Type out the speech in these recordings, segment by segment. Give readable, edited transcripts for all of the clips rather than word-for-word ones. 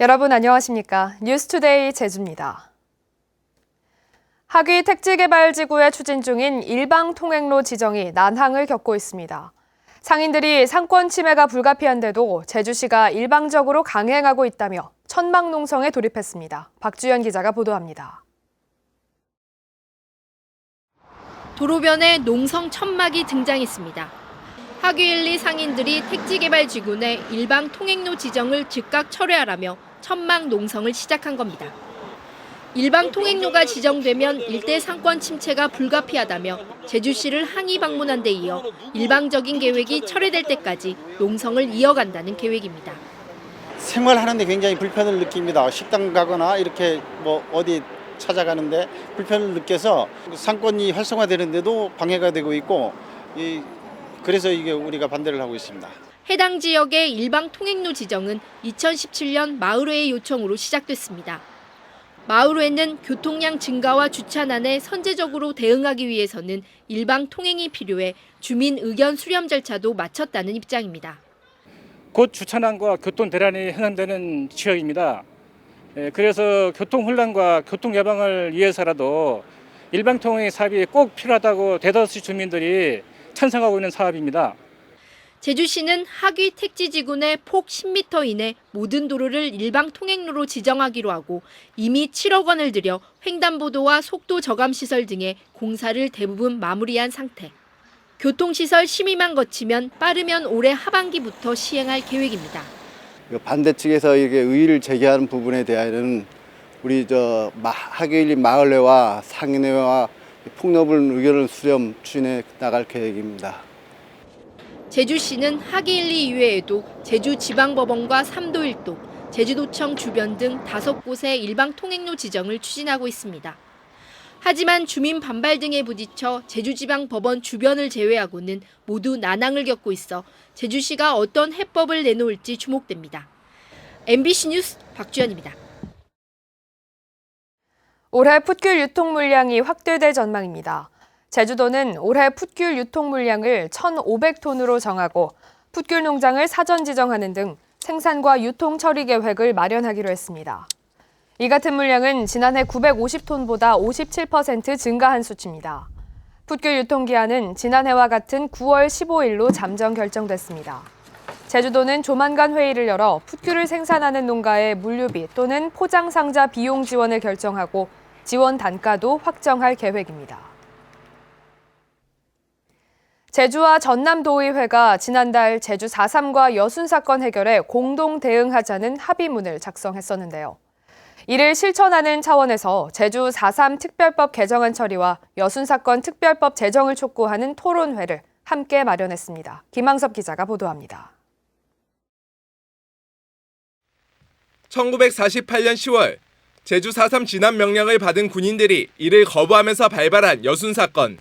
여러분 안녕하십니까? 뉴스투데이 제주입니다. 하귀 택지개발지구에 추진 중인 일방통행로 지정이 난항을 겪고 있습니다. 상인들이 상권 침해가 불가피한데도 제주시가 일방적으로 강행하고 있다며 천막농성에 돌입했습니다. 박주연 기자가 보도합니다. 도로변에 농성 천막이 등장했습니다. 하귀1, 2 상인들이 택지개발지구 내 일방 통행로 지정을 즉각 철회하라며 천막 농성을 시작한 겁니다. 일방 통행로가 지정되면 일대 상권 침체가 불가피하다며 제주시를 항의 방문한 데 이어 일방적인 계획이 철회될 때까지 농성을 이어간다는 계획입니다. 생활하는데 굉장히 불편을 느낍니다. 식당 가거나 이렇게 어디 찾아가는데 불편을 느껴서 상권이 활성화되는데도 방해가 되고 있고 그래서 이게 우리가 반대를 하고 있습니다. 해당 지역의 일방 통행로 지정은 2017년 마을회의 요청으로 시작됐습니다. 마을회는 교통량 증가와 주차난에 선제적으로 대응하기 위해서는 일방 통행이 필요해 주민 의견 수렴 절차도 마쳤다는 입장입니다. 곧 주차난과 교통 대란이 현안되는 지역입니다. 그래서 교통 혼란과 교통 예방을 위해서라도 일방 통행 사업이 꼭 필요하다고 대다수 주민들이 찬성하고 있는 사업입니다. 제주시는 하귀 택지지구 내 폭 10m 이내 모든 도로를 일방 통행로로 지정하기로 하고 이미 7억 원을 들여 횡단보도와 속도 저감 시설 등의 공사를 대부분 마무리한 상태. 교통시설 심의만 거치면 빠르면 올해 하반기부터 시행할 계획입니다. 반대 측에서 이게 의의를 제기하는 부분에 대해서는 우리 하귀1, 마을회와 상인회와 폭넓은 의견을 수렴 추진해 나갈 계획입니다. 제주시는 하귀1, 2 이외에도 제주지방법원과 3도 1도, 제주도청 주변 등 5곳의 일방 통행로 지정을 추진하고 있습니다. 하지만 주민 반발 등에 부딪혀 제주지방법원 주변을 제외하고는 모두 난항을 겪고 있어 제주시가 어떤 해법을 내놓을지 주목됩니다. MBC 뉴스 박주연입니다. 올해 풋귤 유통 물량이 확대될 전망입니다. 제주도는 올해 풋귤 유통 물량을 1,500톤으로 정하고 풋귤 농장을 사전 지정하는 등 생산과 유통 처리 계획을 마련하기로 했습니다. 이 같은 물량은 지난해 950톤보다 57% 증가한 수치입니다. 풋귤 유통기한은 지난해와 같은 9월 15일로 잠정 결정됐습니다. 제주도는 조만간 회의를 열어 풋귤을 생산하는 농가의 물류비 또는 포장 상자 비용 지원을 결정하고 지원 단가도 확정할 계획입니다. 제주와 전남도의회가 지난달 제주 4.3과 여순 사건 해결에 공동 대응하자는 합의문을 작성했었는데요. 이를 실천하는 차원에서 제주 4.3 특별법 개정안 처리와 여순 사건 특별법 제정을 촉구하는 토론회를 함께 마련했습니다. 김항섭 기자가 보도합니다. 1948년 10월 제주 4.3 진압 명령을 받은 군인들이 이를 거부하면서 발발한 여순 사건.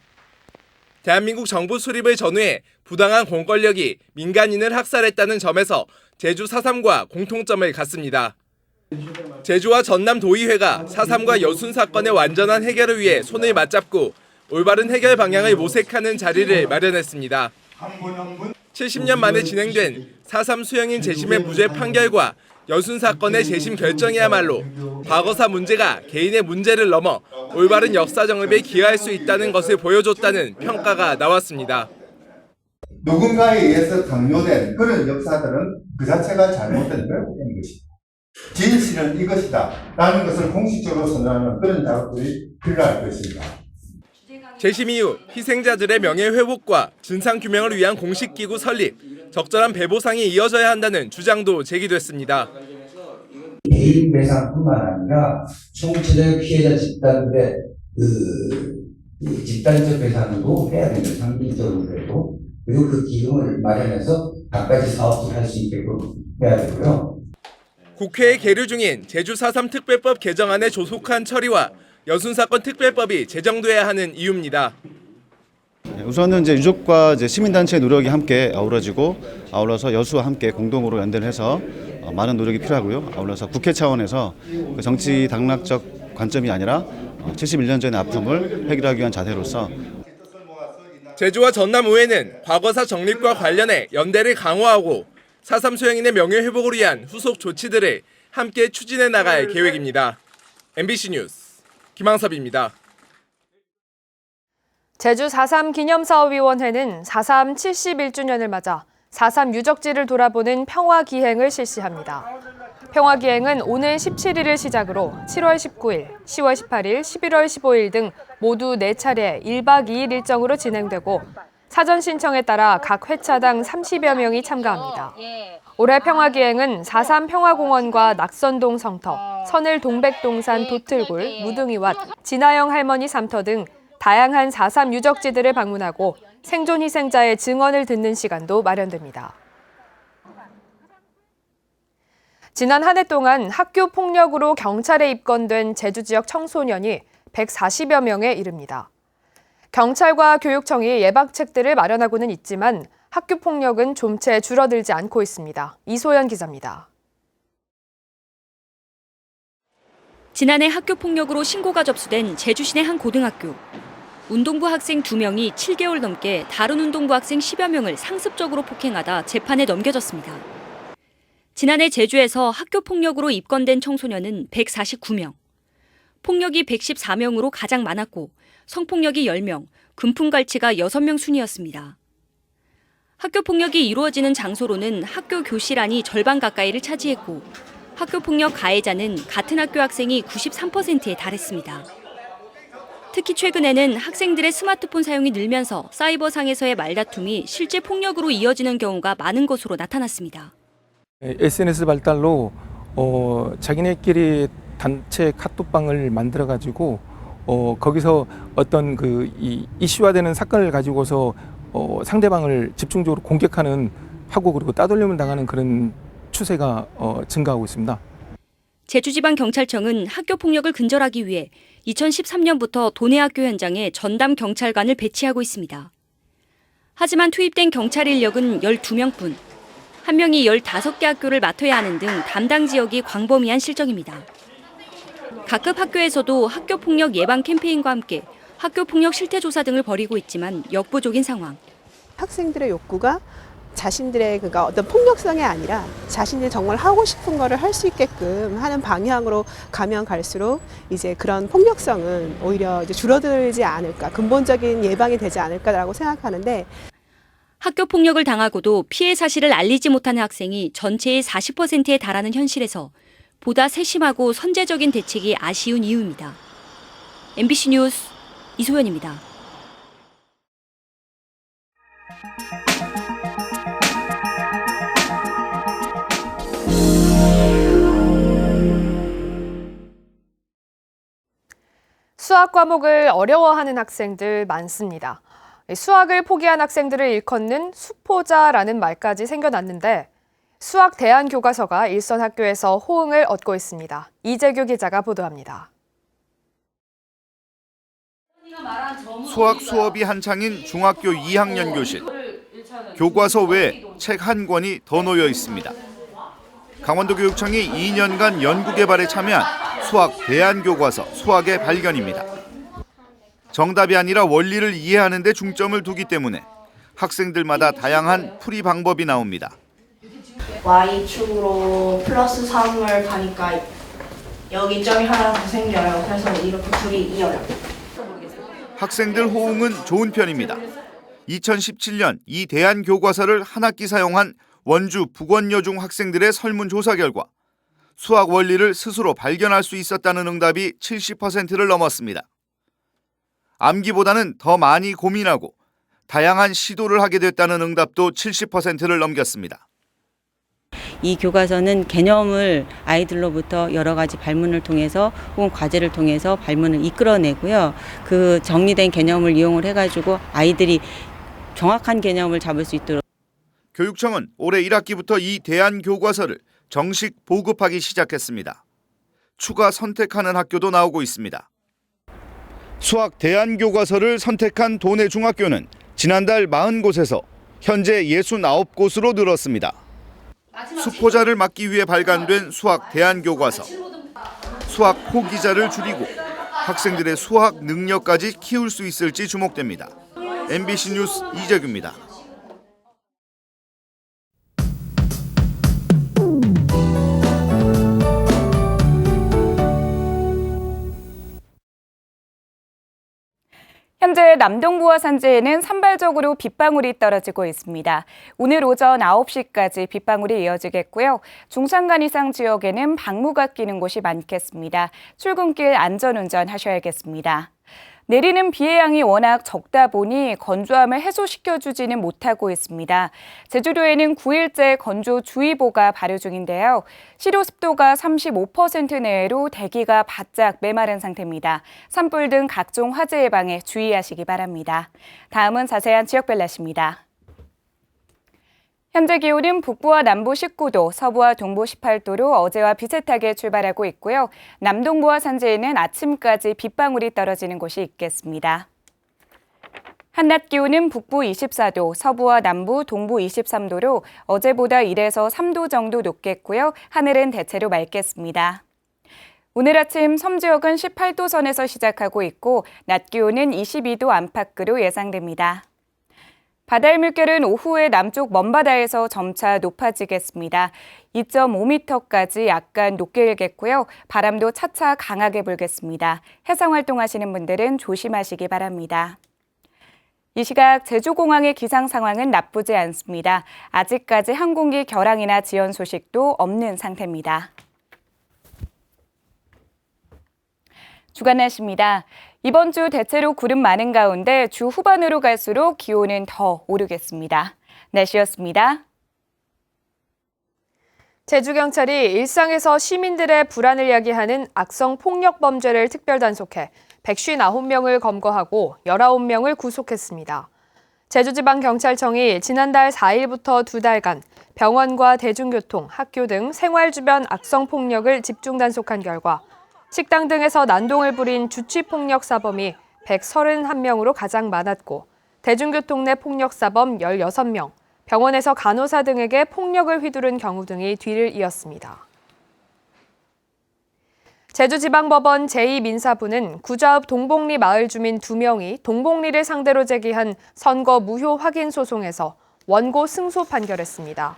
대한민국 정부 수립을 전후해 부당한 공권력이 민간인을 학살했다는 점에서 제주 4.3과 공통점을 갖습니다. 제주와 전남도의회가 4.3과 여순 사건의 완전한 해결을 위해 손을 맞잡고 올바른 해결 방향을 모색하는 자리를 마련했습니다. 70년 만에 진행된 4.3 수형인 재심의 무죄 판결과 여순 사건의 재심 결정이야말로 과거사 문제가 개인의 문제를 넘어 올바른 역사 정립에 기여할 수 있다는 것을 보여줬다는 평가가 나왔습니다. 누군가에 의해서 강요된 그런 역사들은 그 자체가 잘못된 왜곡된 것이다. 진실은 이것이다 라는 것을 공식적으로 선언하는 그런 작업들이 필요할 것입니다. 재심 이후 희생자들의 명예회복과 진상규명을 위한 공식기구 설립, 적절한 배보상이 이어져야 한다는 주장도 제기됐습니다. 개인 배상뿐만 아니라 총체적 피해자 집단들의 집단적 배상도 해야 됩니다. 상징적으로. 그리고 그 기금을 마련해서 각가지 사업을 할 수 있게끔 해야 되고요. 국회에 계류 중인 제주 4.3 특별법 개정안의 조속한 처리와 여순 사건 특별법이 제정돼야 하는 이유입니다. 우선은 유족과 시민단체의 노력이 함께 어우러지고 아울러서 여수와 함께 공동으로 연대를 해서 많은 노력이 필요하고요. 아울러서 국회 차원에서 정치 당락적 관점이 아니라 71년 전의 아픔을 해결하기 위한 자세로서 제주와 전남의회는 과거사 정립과 관련해 연대를 강화하고 4.3 수형인의 명예회복을 위한 후속 조치들을 함께 추진해 나갈 계획입니다. MBC 뉴스 김항섭입니다. 제주 4.3 기념사업위원회는 4.3 71주년을 맞아 4.3 유적지를 돌아보는 평화기행을 실시합니다. 평화기행은 오는 17일을 시작으로 7월 19일, 10월 18일, 11월 15일 등 모두 4차례 1박 2일 일정으로 진행되고 사전 신청에 따라 각 회차당 30여 명이 참가합니다. 올해 평화기행은 4.3 평화공원과 낙선동 성터, 선을 동백동산 도틀굴, 무등이왓, 진화영 할머니 삼터 등 다양한 4.3 유적지들을 방문하고 생존 희생자의 증언을 듣는 시간도 마련됩니다. 지난 한 해 동안 학교 폭력으로 경찰에 입건된 제주 지역 청소년이 140여 명에 이릅니다. 경찰과 교육청이 예방책들을 마련하고는 있지만 학교 폭력은 좀채 줄어들지 않고 있습니다. 이소연 기자입니다. 지난해 학교 폭력으로 신고가 접수된 제주 시내 한 고등학교. 운동부 학생 2명이 7개월 넘게 다른 운동부 학생 10여 명을 상습적으로 폭행하다 재판에 넘겨졌습니다. 지난해 제주에서 학교 폭력으로 입건된 청소년은 149명. 폭력이 114명으로 가장 많았고 성폭력이 10명, 금품갈취가 6명 순이었습니다. 학교 폭력이 이루어지는 장소로는 학교 교실 안이 절반 가까이를 차지했고 학교 폭력 가해자는 같은 학교 학생이 93%에 달했습니다. 특히 최근에는 학생들의 스마트폰 사용이 늘면서 사이버상에서의 말다툼이 실제 폭력으로 이어지는 경우가 많은 것으로 나타났습니다. SNS 발달로 자기네끼리 단체 카톡방을 만들어가지고 거기서 어떤 이 이슈화되는 사건을 가지고서 상대방을 집중적으로 공격하는 하고 그리고 따돌림을 당하는 그런 추세가 증가하고 있습니다. 제주지방경찰청은 학교 폭력을 근절하기 위해 2013년부터 도내 학교 현장에 전담 경찰관을 배치하고 있습니다. 하지만 투입된 경찰 인력은 12명뿐. 한 명이 15개 학교를 맡아야 하는 등 담당 지역이 광범위한 실정입니다. 각급 학교에서도 학교 폭력 예방 캠페인과 함께 학교 폭력 실태 조사 등을 벌이고 있지만 역부족인 상황. 학생들의 욕구가 자신들의 어떤 폭력성이 아니라 자신들이 정말 하고 싶은 거를 할 수 있게끔 하는 방향으로 가면 갈수록 이제 그런 폭력성은 오히려 이제 줄어들지 않을까, 근본적인 예방이 되지 않을까라고 생각하는데, 학교 폭력을 당하고도 피해 사실을 알리지 못하는 학생이 전체의 40%에 달하는 현실에서 보다 세심하고 선제적인 대책이 아쉬운 이유입니다. MBC 뉴스 이소연입니다. 수학 과목을 어려워하는 학생들 많습니다. 수학을 포기한 학생들을 일컫는 수포자라는 말까지 생겨났는데 수학 대안 교과서가 일선 학교에서 호응을 얻고 있습니다. 이재규 기자가 보도합니다. 수학 수업이 한창인 중학교 2학년 교실. 교과서 외에 책 한 권이 더 놓여 있습니다. 강원도 교육청이 2년간 연구 개발에 참여한 수학 대안 교과서 수학의 발견입니다. 정답이 아니라 원리를 이해하는 데 중점을 두기 때문에 학생들마다 다양한 풀이 방법이 나옵니다. Y축으로 플러스 3을 가니까 여기 점이 하나 더 생겨요. 그래서 이렇게 둘이 이어요. 학생들 호응은 좋은 편입니다. 2017년 이 대안 교과서를 한 학기 사용한 원주 북원여중 학생들의 설문조사 결과 수학 원리를 스스로 발견할 수 있었다는 응답이 70%를 넘었습니다. 암기보다는 더 많이 고민하고 다양한 시도를 하게 됐다는 응답도 70%를 넘겼습니다. 이 교과서는 개념을 아이들로부터 여러 가지 발문을 통해서 혹은 과제를 통해서 발문을 이끌어내고요. 그 정리된 개념을 이용을 해가지고 아이들이 정확한 개념을 잡을 수 있도록. 교육청은 올해 1학기부터 이 대안 교과서를 정식 보급하기 시작했습니다. 추가 선택하는 학교도 나오고 있습니다. 수학 대안 교과서를 선택한 도내 중학교는 지난달 40곳에서 현재 69곳으로 늘었습니다. 수포자를 막기 위해 발간된 수학 대안 교과서. 수학 포기자를 줄이고 학생들의 수학 능력까지 키울 수 있을지 주목됩니다. MBC 뉴스 이재규입니다. 현재 남동부와 산지에는 산발적으로 빗방울이 떨어지고 있습니다. 오늘 오전 9시까지 빗방울이 이어지겠고요. 중산간 이상 지역에는 방무가 끼는 곳이 많겠습니다. 출근길 안전운전 하셔야겠습니다. 내리는 비의 양이 워낙 적다 보니 건조함을 해소시켜주지는 못하고 있습니다. 제주도에는 9일째 건조주의보가 발효 중인데요. 실효습도가 35% 내외로 대기가 바짝 메마른 상태입니다. 산불 등 각종 화재 예방에 주의하시기 바랍니다. 다음은 자세한 지역별 날씨입니다. 현재 기온은 북부와 남부 19도, 서부와 동부 18도로 어제와 비슷하게 출발하고 있고요. 남동부와 산지에는 아침까지 빗방울이 떨어지는 곳이 있겠습니다. 한낮 기온은 북부 24도, 서부와 남부, 동부 23도로 어제보다 1에서 3도 정도 높겠고요. 하늘은 대체로 맑겠습니다. 오늘 아침 섬 지역은 18도 선에서 시작하고 있고 낮 기온은 22도 안팎으로 예상됩니다. 바다의 물결은 오후에 남쪽 먼바다에서 점차 높아지겠습니다. 2.5m까지 약간 높게 일겠고요. 바람도 차차 강하게 불겠습니다. 해상활동하시는 분들은 조심하시기 바랍니다. 이 시각 제주공항의 기상 상황은 나쁘지 않습니다. 아직까지 항공기 결항이나 지연 소식도 없는 상태입니다. 주간 날씨입니다. 이번 주 대체로 구름 많은 가운데 주 후반으로 갈수록 기온은 더 오르겠습니다. 날씨였습니다. 제주경찰이 일상에서 시민들의 불안을 야기하는 악성 폭력 범죄를 특별 단속해 159명을 검거하고 19명을 구속했습니다. 제주지방경찰청이 지난달 4일부터 2달간 병원과 대중교통, 학교 등 생활 주변 악성 폭력을 집중 단속한 결과 식당 등에서 난동을 부린 주치폭력 사범이 131명으로 가장 많았고 대중교통 내 폭력 사범 16명, 병원에서 간호사 등에게 폭력을 휘두른 경우 등이 뒤를 이었습니다. 제주지방법원 제2민사부는 구좌읍 동복리 마을 주민 2명이 동복리를 상대로 제기한 선거 무효 확인 소송에서 원고 승소 판결했습니다.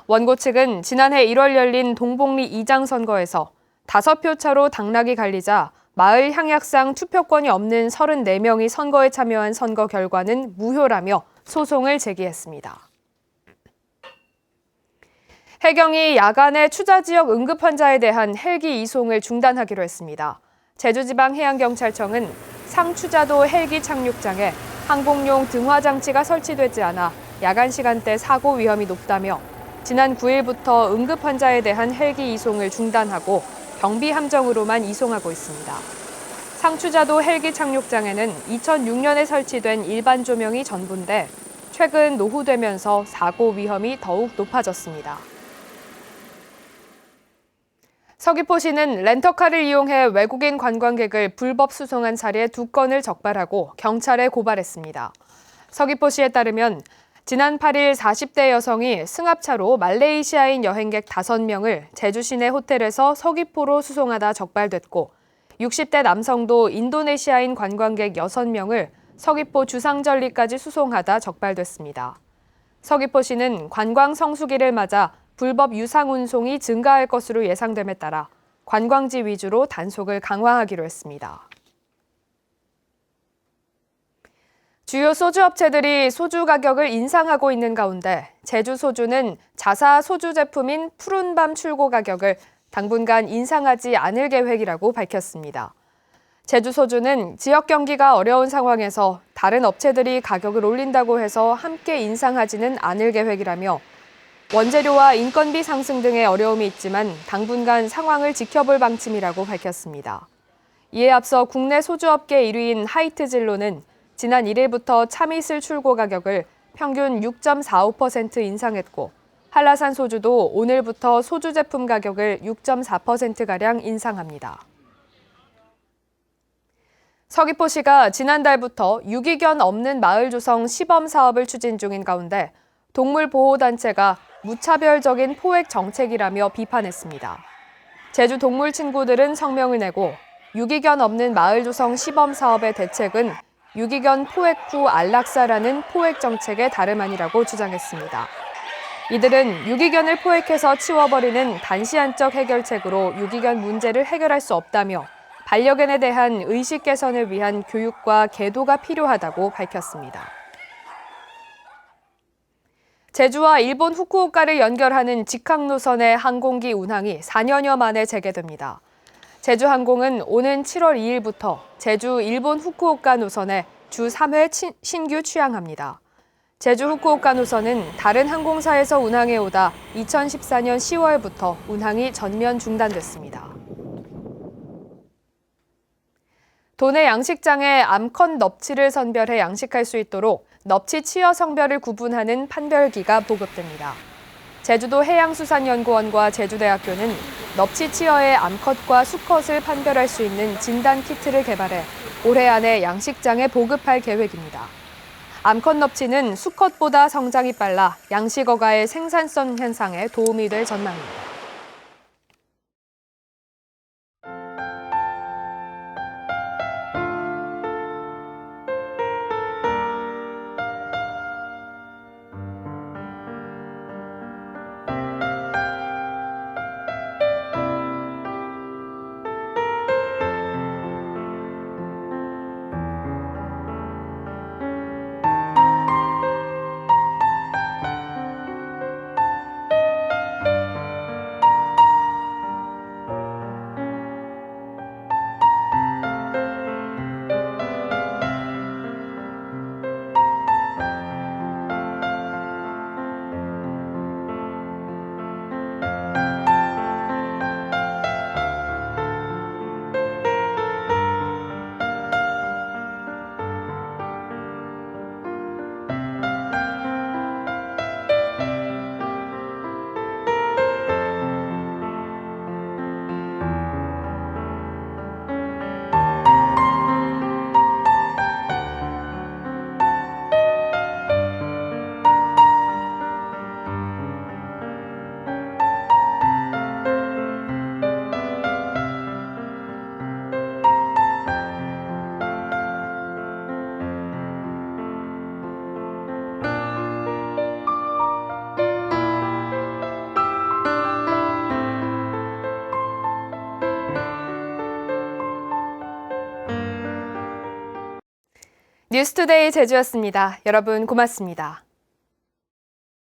원고 측은 지난해 1월 열린 동복리 2장 선거에서 5표 차로 당락이 갈리자 마을 향약상 투표권이 없는 34명이 선거에 참여한 선거 결과는 무효라며 소송을 제기했습니다. 해경이 야간에 추자지역 응급환자에 대한 헬기 이송을 중단하기로 했습니다. 제주지방해양경찰청은 상추자도 헬기 착륙장에 항공용 등화장치가 설치되지 않아 야간 시간대 사고 위험이 높다며 지난 9일부터 응급환자에 대한 헬기 이송을 중단하고 경비 함정으로만 이송하고 있습니다. 상추자도 헬기 착륙장에는 2006년에 설치된 일반 조명이 전부인데 최근 노후되면서 사고 위험이 더욱 높아졌습니다. 서귀포시는 렌터카를 이용해 외국인 관광객을 불법 수송한 사례 2건을 적발하고 경찰에 고발했습니다. 서귀포시에 따르면 지난 8일 40대 여성이 승합차로 말레이시아인 여행객 5명을 제주 시내 호텔에서 서귀포로 수송하다 적발됐고 60대 남성도 인도네시아인 관광객 6명을 서귀포 주상절리까지 수송하다 적발됐습니다. 서귀포시는 관광 성수기를 맞아 불법 유상 운송이 증가할 것으로 예상됨에 따라 관광지 위주로 단속을 강화하기로 했습니다. 주요 소주업체들이 소주 가격을 인상하고 있는 가운데 제주소주는 자사 소주 제품인 푸른밤 출고 가격을 당분간 인상하지 않을 계획이라고 밝혔습니다. 제주소주는 지역 경기가 어려운 상황에서 다른 업체들이 가격을 올린다고 해서 함께 인상하지는 않을 계획이라며 원재료와 인건비 상승 등의 어려움이 있지만 당분간 상황을 지켜볼 방침이라고 밝혔습니다. 이에 앞서 국내 소주업계 1위인 하이트진로는 지난 1일부터 참이슬 출고 가격을 평균 6.45% 인상했고 한라산 소주도 오늘부터 소주 제품 가격을 6.4%가량 인상합니다. 서귀포시가 지난달부터 유기견 없는 마을 조성 시범 사업을 추진 중인 가운데 동물보호단체가 무차별적인 포획 정책이라며 비판했습니다. 제주 동물 친구들은 성명을 내고 유기견 없는 마을 조성 시범 사업의 대책은 유기견 포획 후 안락사라는 포획 정책의 다름 아니라고 주장했습니다. 이들은 유기견을 포획해서 치워버리는 단시한적 해결책으로 유기견 문제를 해결할 수 없다며 반려견에 대한 의식 개선을 위한 교육과 계도가 필요하다고 밝혔습니다. 제주와 일본 후쿠오카를 연결하는 직항 노선의 항공기 운항이 4년여 만에 재개됩니다. 제주항공은 오는 7월 2일부터 제주 일본 후쿠오카 노선에 주 3회 신규 취항합니다. 제주 후쿠오카 노선은 다른 항공사에서 운항해오다 2014년 10월부터 운항이 전면 중단됐습니다. 도내 양식장에 암컷 넙치를 선별해 양식할 수 있도록 넙치 치어 성별을 구분하는 판별기가 보급됩니다. 제주도 해양수산연구원과 제주대학교는 넙치 치어의 암컷과 수컷을 판별할 수 있는 진단 키트를 개발해 올해 안에 양식장에 보급할 계획입니다. 암컷 넙치는 수컷보다 성장이 빨라 양식어가의 생산성 향상에 도움이 될 전망입니다. 뉴스투데이 제주였습니다. 여러분 고맙습니다.